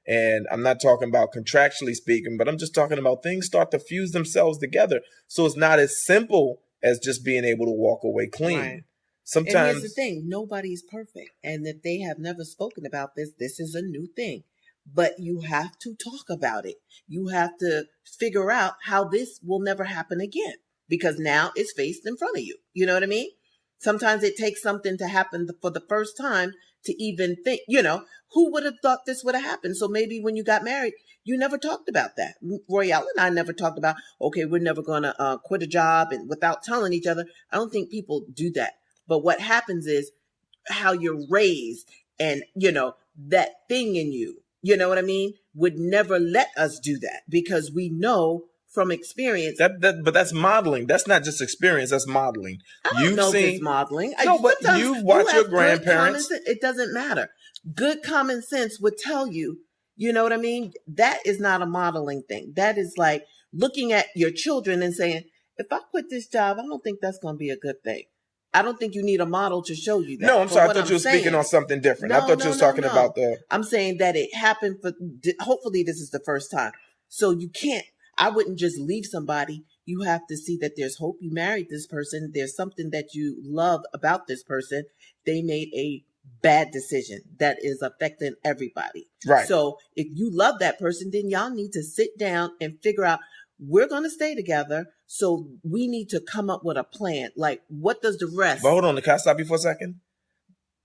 And I'm not talking about contractually speaking, but I'm just talking about things start to fuse themselves together. So it's not as simple as just being able to walk away clean. Right. Sometimes, and here's the thing, nobody's perfect. And if they have never spoken about this, this is a new thing. But you have to talk about it. You have to figure out how this will never happen again, because now it's faced in front of you. You know what I mean? Sometimes it takes something to happen for the first time to even think, who would have thought this would have happened? So maybe when you got married, you never talked about that. Royale and I never talked about, okay, we're never going to quit a job and without telling each other. I don't think people do that. But what happens is how you're raised and, that thing in you, you know what I mean, would never let us do that, because we know from experience. But that's modeling. That's not just experience. That's modeling. I don't know if it's modeling. No, but you've watched your grandparents. It doesn't matter. Good common sense would tell you, you know what I mean? That is not a modeling thing. That is like looking at your children and saying, if I quit this job, I don't think that's going to be a good thing. I don't think you need a model to show you that. No, I'm sorry. I thought you were speaking on something different. I thought you were talking about I'm saying that it happened hopefully this is the first time. So I wouldn't just leave somebody. You have to see that there's hope. You married this person. There's something that you love about this person. They made a bad decision that is affecting everybody. Right. So if you love that person, then y'all need to sit down and figure out, we're going to stay together. So we need to come up with a plan. Like, what does the rest? But hold on. Can I stop you for a second?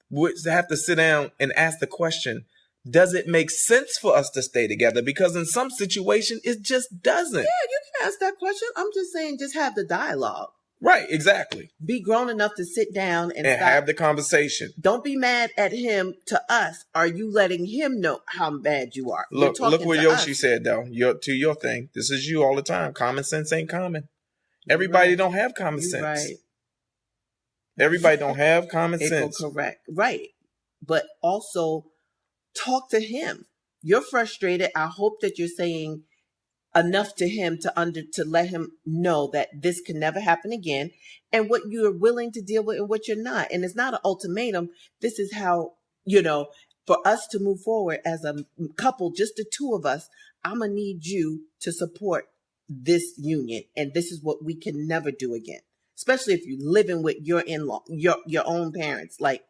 We have to sit down and ask the question, does it make sense for us to stay together? Because in some situation, it just doesn't. Yeah, you can ask that question. I'm just saying, just have the dialogue. Right, exactly. Be grown enough to sit down and have the conversation. Don't be mad at him to us. Are you letting him know how bad you are? Look what Yoshi said, though. To your thing. This is you all the time. Common sense ain't common. Everybody don't have common sense. Right. Everybody don't have common sense. Correct. Right. But also talk to him. You're frustrated. I hope that you're saying enough to him to let him know that this can never happen again, and what you're willing to deal with and what you're not. And it's not an ultimatum. This is how, for us to move forward as a couple, just the two of us, I'm going to need you to support this union. And this is what we can never do again, especially if you're living with your in-law, your own parents. Like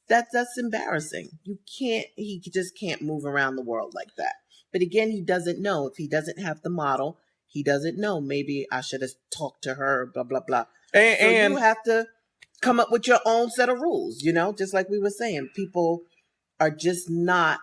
that's embarrassing. He just can't move around the world like that. But again, he doesn't know. If he doesn't have the model, he doesn't know. Maybe I should have talked to her, blah, blah, blah. And you have to come up with your own set of rules, just like we were saying. People are just not,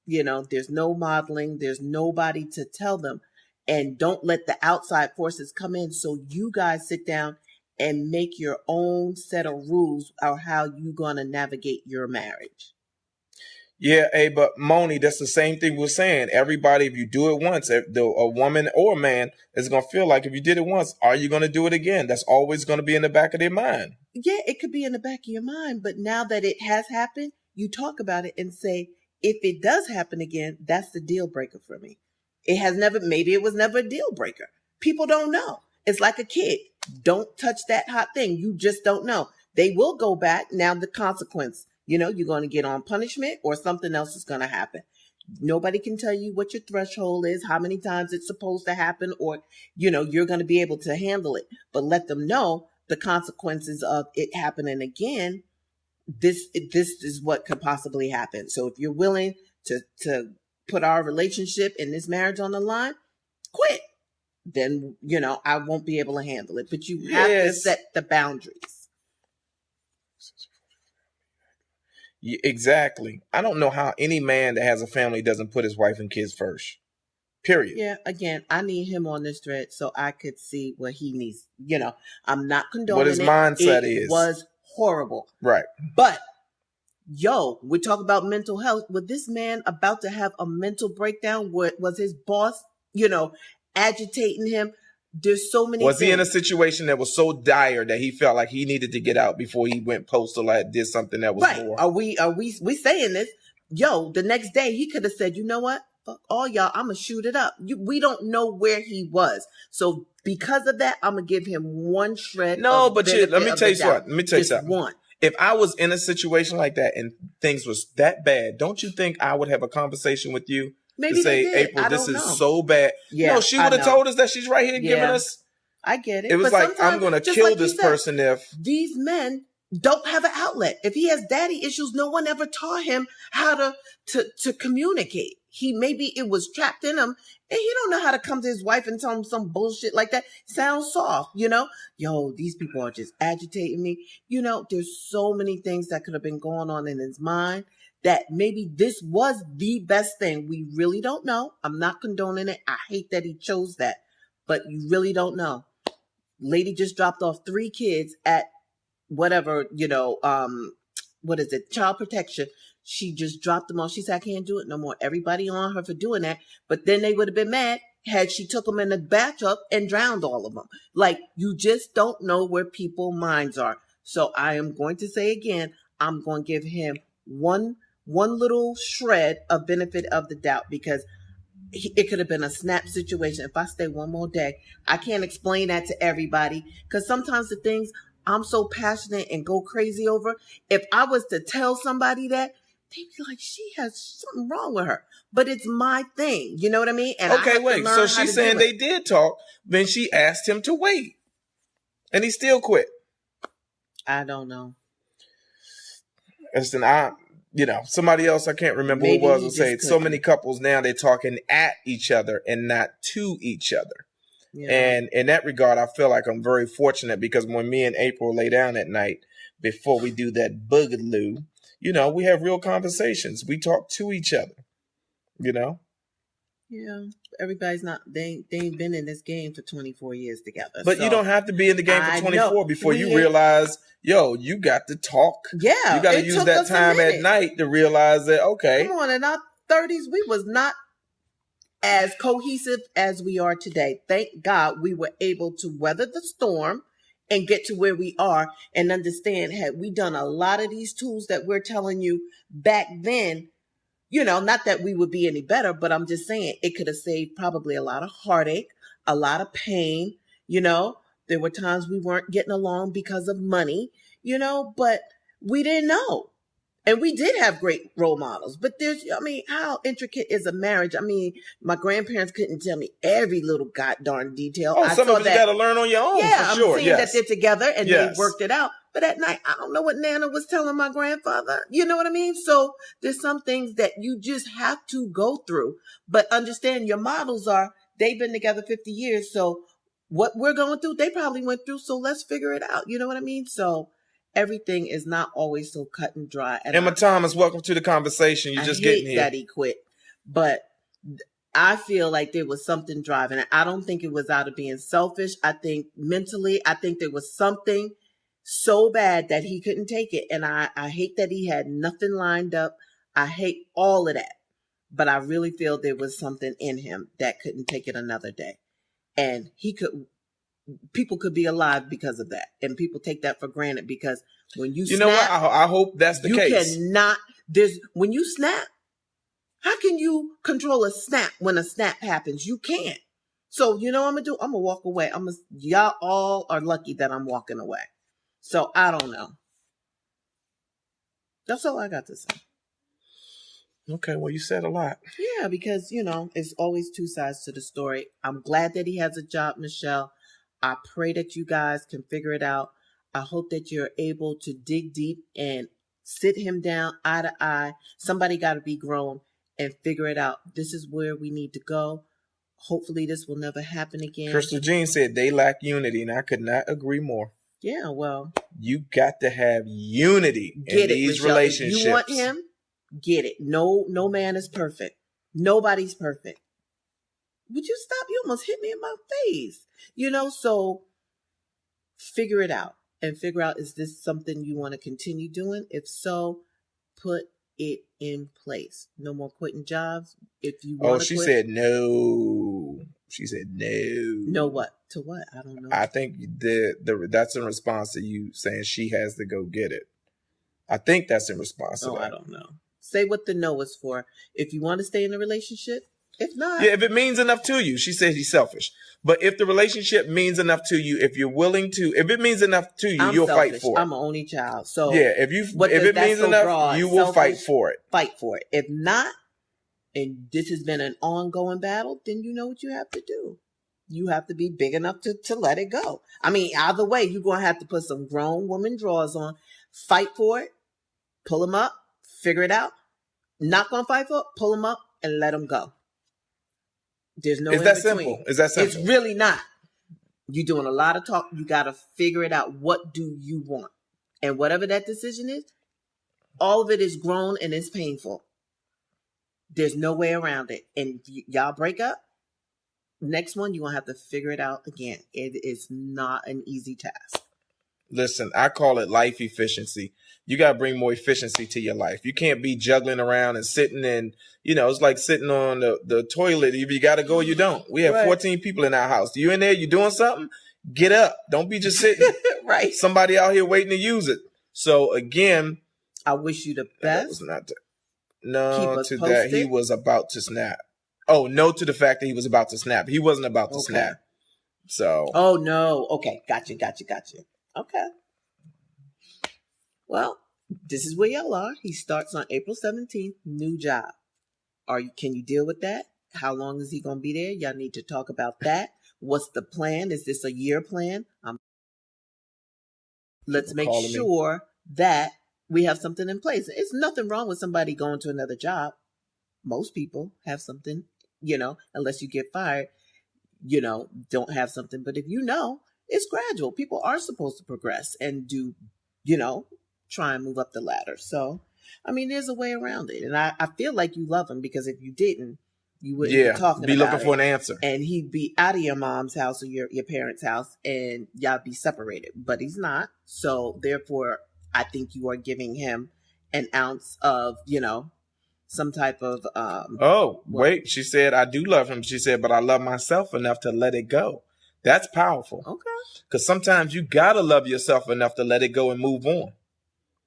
there's no modeling. There's nobody to tell them. And don't let the outside forces come in. So you guys sit down and make your own set of rules or how you're going to navigate your marriage. Yeah, hey, but Moni, that's the same thing we're saying. Everybody, if you do it once, a woman or a man is gonna feel like if you did it once, are you gonna do it again? That's always gonna be in the back of their mind. Yeah, it could be in the back of your mind, but now that it has happened, you talk about it and say, if it does happen again, that's the deal breaker for me. It has never, maybe it was never a deal breaker. People don't know. It's like a kid. Don't touch that hot thing. You just don't know. They will go back. Now the consequence, you're going to get on punishment or something else is going to happen. Nobody can tell you what your threshold is, how many times it's supposed to happen, or, you're going to be able to handle it. But let them know the consequences of it happening again. This is what could possibly happen. So if you're willing to put our relationship and this marriage on the line, quit. Then, I won't be able to handle it. But you have to set the boundaries. Yeah, exactly. I don't know how any man that has a family doesn't put his wife and kids first. Period. Yeah, again, I need him on this thread so I could see what he needs. I'm not condoning what his mindset is. It was horrible. Right. But, we talk about mental health. Was this man about to have a mental breakdown? Was his boss, agitating him? There's so many Was things. he in a situation that was so dire that he felt like he needed to get out before he went postal, like did something that was right? More? Are we saying this? The next day he could have said, you know what? Fuck all y'all, I'm gonna shoot it up. We don't know where he was, so because of that, I'm gonna give him one shred. No, but let me tell you something. Let me tell you something. One. If I was in a situation like that and things was that bad, don't you think I would have a conversation with you? Maybe to say, April, this is so bad. Yeah, no, she would have told us that she's right here giving us. I get it. It was like, I'm going to kill this person if. These men don't have an outlet. If he has daddy issues, no one ever taught him how to communicate. Maybe it was trapped in him and he don't know how to come to his wife and tell him some bullshit like that. Sounds soft, these people are just agitating me. There's so many things that could have been going on in his mind. That maybe this was the best thing. We really don't know. I'm not condoning it. I hate that he chose that, but you really don't know. Lady just dropped off 3 kids at whatever, what is it? Child protection. She just dropped them off. She said, I can't do it no more. Everybody on her for doing that. But then they would have been mad had she took them in the bathtub and drowned all of them. Like, you just don't know where people's minds are. So I am going to say again, I'm going to give him one little shred of benefit of the doubt because it could have been a snap situation. If I stay one more day, I can't explain that to everybody because sometimes the things I'm so passionate and go crazy over, if I was to tell somebody that, they'd be like, she has something wrong with her. But it's my thing. You know what I mean? And okay, wait. So she's saying they did talk. Then she asked him to wait. And he still quit. I don't know. Listen, somebody else, I can't remember who it was, will say so many couples now, they're talking at each other and not to each other. Yeah. And in that regard, I feel like I'm very fortunate because when me and April lay down at night, before we do that boogaloo, we have real conversations. We talk to each other, Yeah, everybody's not, they ain't been in this game for 24 years together. But you don't have to be in the game for 24 before you realize, you got to talk. Yeah. You got to use that time at night to realize that, okay. Come on, in our 30s, we was not as cohesive as we are today. Thank God we were able to weather the storm and get to where we are and understand, had we done a lot of these tools that we're telling you back then, not that we would be any better, but I'm just saying it could have saved probably a lot of heartache, a lot of pain. There were times we weren't getting along because of money, but we didn't know. And we did have great role models, but how intricate is a marriage? My grandparents couldn't tell me every little goddamn detail. Some of it you got to learn on your own. Yeah, for sure. I'm seeing that they're together and they worked it out. But at night, I don't know what Nana was telling my grandfather. You know what I mean? So there's some things that you just have to go through. But understand your models they've been together 50 years. So what we're going through, they probably went through. So let's figure it out. You know what I mean? So everything is not always so cut and dry. And Emma Thomas, welcome to the conversation. You're just getting here. I hate that he quit. But I feel like there was something driving it. I don't think it was out of being selfish. I think mentally, there was something so bad that he couldn't take it. And I hate that he had nothing lined up. I hate all of that. But I really feel there was something in him that couldn't take it another day. And people could be alive because of that. And people take that for granted because when you You know what? snap, I hope that's the you case. cannot, when you snap, how can you control a snap when a snap happens? You can't. So you know what I'm going to do? I'm going to walk away. Y'all all are lucky that I'm walking away. So I don't know. That's all I got to say. Okay, well, you said a lot. Yeah, because, it's always two sides to the story. I'm glad that he has a job, Michelle. I pray that you guys can figure it out. I hope that you're able to dig deep and sit him down eye to eye. Somebody got to be grown and figure it out. This is where we need to go. Hopefully this will never happen again. Crystal Jean said they lack unity, and I could not agree more. Yeah, well. You got to have unity in these relationships. If you want him, get it. No man is perfect. Nobody's perfect. Would you stop? You almost hit me in my face. So figure it out and figure out, is this something you want to continue doing? If so, put it in place. No more quitting jobs. If you want to she said no. She said no. No what? To what? I don't know. I think that's in response to you saying she has to go get it. I think that's in response to that. I don't know. Say what the no is for. If you want to stay in a relationship, if not. Yeah, if it means enough to you. She said he's selfish. But if the relationship means enough to you, if you're willing to, if it means enough to you, you'll selfish. fight for it. I'm an only child. So yeah, if it means enough, you will fight for it. Fight for it. If not, and this has been an ongoing battle, then you know what you have to do. You have to be big enough to let it go. I mean, either way, you're going to have to put some grown woman drawers on, fight for it, pull them up, figure it out. Not going to fight for it, pull them up and let them go. There's no in between. Simple? Is that simple? It's really not. You're doing a lot of talk. You got to figure it out. What do you want? And whatever that decision is, all of it is grown and it's painful. There's no way around it. And y'all break up, next one, you're going to have to figure it out again. It is not an easy task. Listen, I call it life efficiency. You got to bring more efficiency to your life. You can't be juggling around and sitting in, it's like sitting on the toilet. If you got to go, you don't. We have 14 people in our house. You in there, you doing something? Get up. Don't be just sitting. Right. Somebody out here waiting to use it. So again, I wish you the best. That was not that he was about to snap. Oh, no to the fact that he was about to snap. He wasn't about to snap. So. Oh, no. Okay. Gotcha. Okay. Well, this is where y'all are. He starts on April 17th. New job. Can you deal with that? How long is he going to be there? Y'all need to talk about that. What's the plan? Is this a year plan? Let's make sure that we have something in place. It's nothing wrong with somebody going to another job. Most people have something, unless you get fired, don't have something. But if it's gradual. People are supposed to progress and do, try and move up the ladder. So, I mean, there's a way around it. And I feel like you love him, because if you didn't, you wouldn't be talking about it. Be looking for an answer. And he'd be out of your mom's house or your parents' house, and y'all be separated. But he's not. So, therefore, I think you are giving him an ounce of, some type of... wait. She said, I do love him. She said, but I love myself enough to let it go. That's powerful. Okay. Because sometimes you got to love yourself enough to let it go and move on.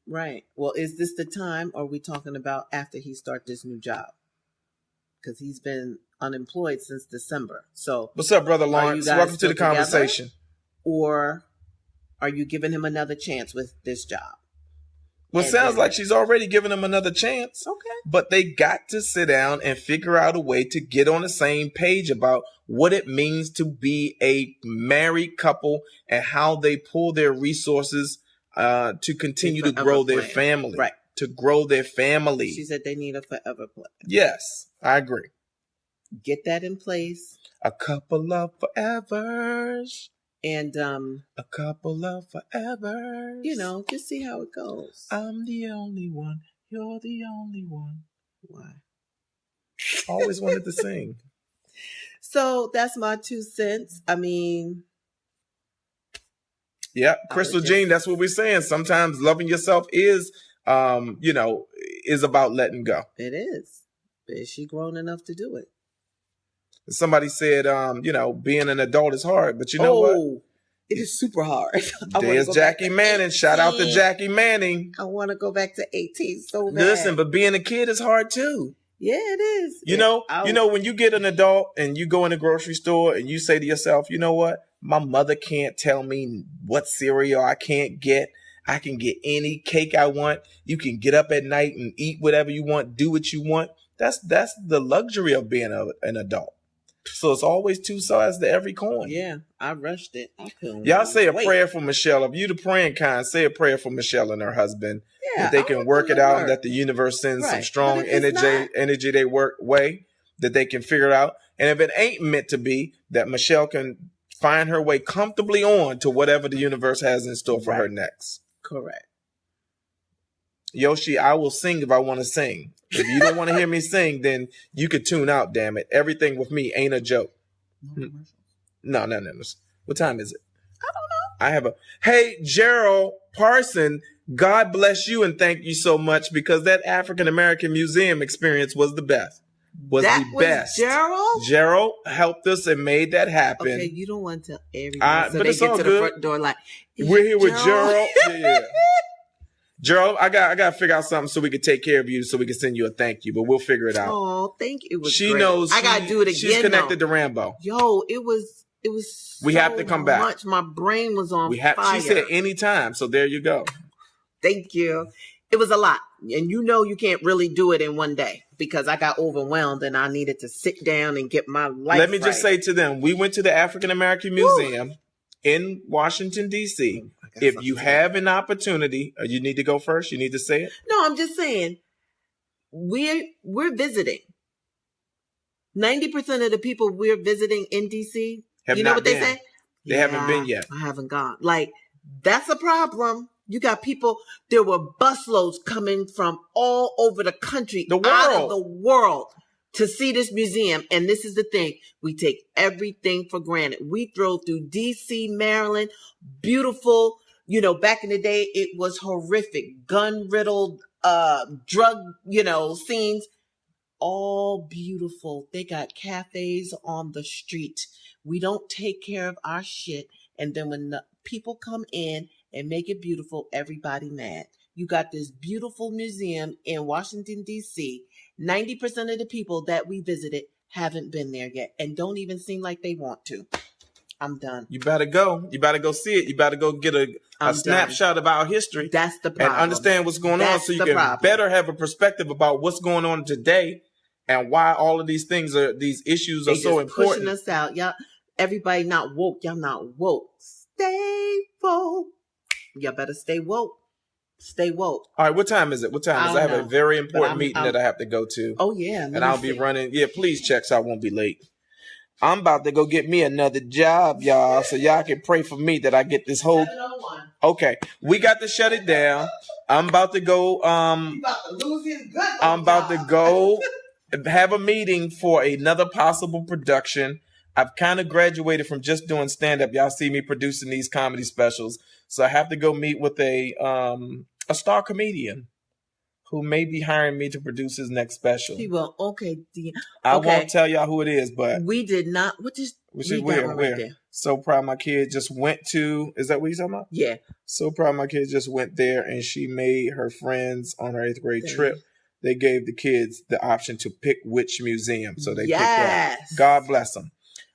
Right. Well, is this the time, or are we talking about after he starts this new job? Because he's been unemployed since December. So, what's up, Brother Lawrence? Welcome to the conversation. Or are you giving him another chance with this job? Well, it sounds like she's already given him another chance. Okay. But they got to sit down and figure out a way to get on the same page about what it means to be a married couple and how they pull their resources to continue to grow their family. Right. To grow their family. She said they need a forever plan. Yes, I agree. Get that in place. A couple of forevers. And a couple of forevers. Just see how it goes. I'm the only one. You're the only one. Why? Always wanted to sing. So that's my 2 cents. I mean, yeah, Crystal Jean, that's what we're saying. Sometimes loving yourself is is about letting go. It is. Is she grown enough to do it? Somebody said, being an adult is hard, but you know what? It is super hard. There's Jackie Manning. Shout out to Jackie Manning. I want to go back to 18 so bad. Listen, but being a kid is hard too. Yeah, it is. You know, when you get an adult and you go in the grocery store and you say to yourself, you know what? My mother can't tell me what cereal I can't get. I can get any cake I want. You can get up at night and eat whatever you want, do what you want. That's the luxury of being an adult. So it's always two sides to every coin. Yeah, I rushed it. I couldn't. Y'all say a prayer for Michelle. If you the praying kind, say a prayer for Michelle and her husband. Yeah, that they can work it out and that the universe sends some strong energy they work way, that they can figure it out. And if it ain't meant to be, that Michelle can find her way comfortably on to whatever the universe has in store for her next. Correct. Yoshi, I will sing if I want to sing. If you don't want to hear me sing, then you could tune out, damn it. Everything with me ain't a joke. No. What time is it? I don't know. Hey, Gerald Parson, God bless you and thank you so much because that African American Museum experience was the best. Was the best. Gerald? Gerald helped us and made that happen. Okay, you don't want to tell everyone so but they it's get all to good. The front door like, we're here with Gerald. Yeah. Gerald, I got to figure out something so we can take care of you, so we can send you a thank you, but we'll figure it out. Oh, thank you. It was she great. knows. I got to do it again. She's connected to Rambo. Yo, it was. We have to come back. Much. My brain was on fire. She said anytime, so there you go. Thank you. It was a lot, and you can't really do it in one day because I got overwhelmed and I needed to sit down and get my life. Let me just say to them, we went to the African American Museum in Washington D.C. If you have an opportunity, you need to go first. You need to say it. No, I'm just saying we're visiting. 90% of the people we're visiting in DC, you know what they say? They haven't been yet. I haven't gone. Like, that's a problem. You got people, there were busloads coming from all over the country, out of the world to see this museum. And this is the thing. We take everything for granted. We drove through DC, Maryland, beautiful. Back in the day, it was horrific. Gun-riddled, drug, scenes. All beautiful. They got cafes on the street. We don't take care of our shit. And then when the people come in and make it beautiful, everybody mad. You got this beautiful museum in Washington, D.C. 90% of the people that we visited haven't been there yet and don't even seem like they want to. I'm done. You better go. You better go see it. You better go get a snapshot of our history. That's the problem. And understand what's going on so you can better have a perspective about what's going on today and why all of these issues are so important. Pushing us out. Y'all, everybody not woke. Y'all not woke. Stay woke. Y'all better stay woke. Stay woke. All right, what time is it? I have a very important meeting that I have to go to. Oh, yeah. And I'll be running. Yeah, please check so I won't be late. I'm about to go get me another job, y'all, so y'all can pray for me that I get this whole... 701. Okay, we got to shut it down. I'm about to go... I'm about to go have a meeting for another possible production. I've kind of graduated from just doing stand-up. Y'all see me producing these comedy specials. So I have to go meet with a star comedian who may be hiring me to produce his next special. He will. Okay. I won't tell y'all who it is, but... We did not... Where? Right. So Proud My Kid just went to... Is that what you're talking about? Yeah. So Proud My Kid just went there and she made her friends on her 8th grade trip. They gave the kids the option to pick which museum. So they picked that. God bless them.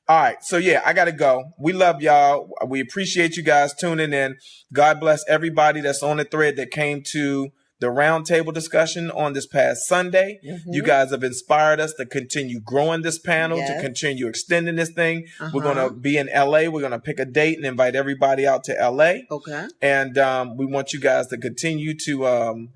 All right. So, yeah, I got to go. We love y'all. We appreciate you guys tuning in. God bless everybody that's on the thread that came to the roundtable discussion on this past Sunday. Mm-hmm. You guys have inspired us to continue growing this panel, to continue extending this thing. We're going to be in LA. We're going to pick a date and invite everybody out to LA. Okay. And we want you guys to continue to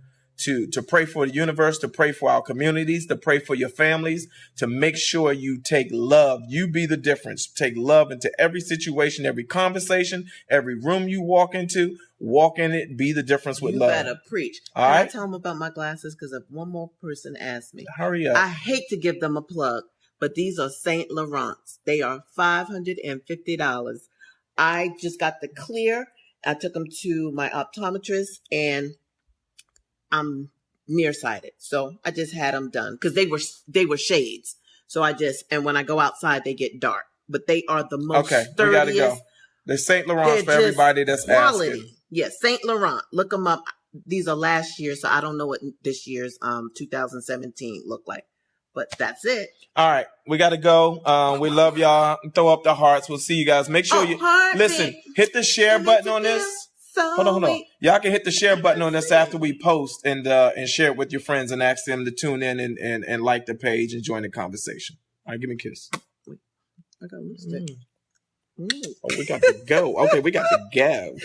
pray for the universe, to pray for our communities, to pray for your families, to make sure you take love. You be the difference. Take love into every situation, every conversation, every room you walk into. Walk in it, be the difference with love. You better preach. All right? I tell them about my glasses? Because if one more person asks me. Hurry up. I hate to give them a plug, but these are Saint Laurents. They are $550. I just got the clear. I took them to my optometrist and I'm nearsighted. So I just had them done because they were shades. So and when I go outside, they get dark. But they are the most sturdiest. We gotta go. The Saint Laurent for everybody that's quality. Asking. Yes, Saint Laurent. Look them up. These are last year, so I don't know what this year's 2017 looked like. But that's it. All right, we got to go. We love y'all. Throw up the hearts. We'll see you guys. Make sure listen. Hit the share button on this. Hold on. Y'all can hit the share button on this after we post and share it with your friends and ask them to tune in and like the page and join the conversation. All right, give me a kiss. I got lipstick. Oh, we got to go. Okay, we got to go.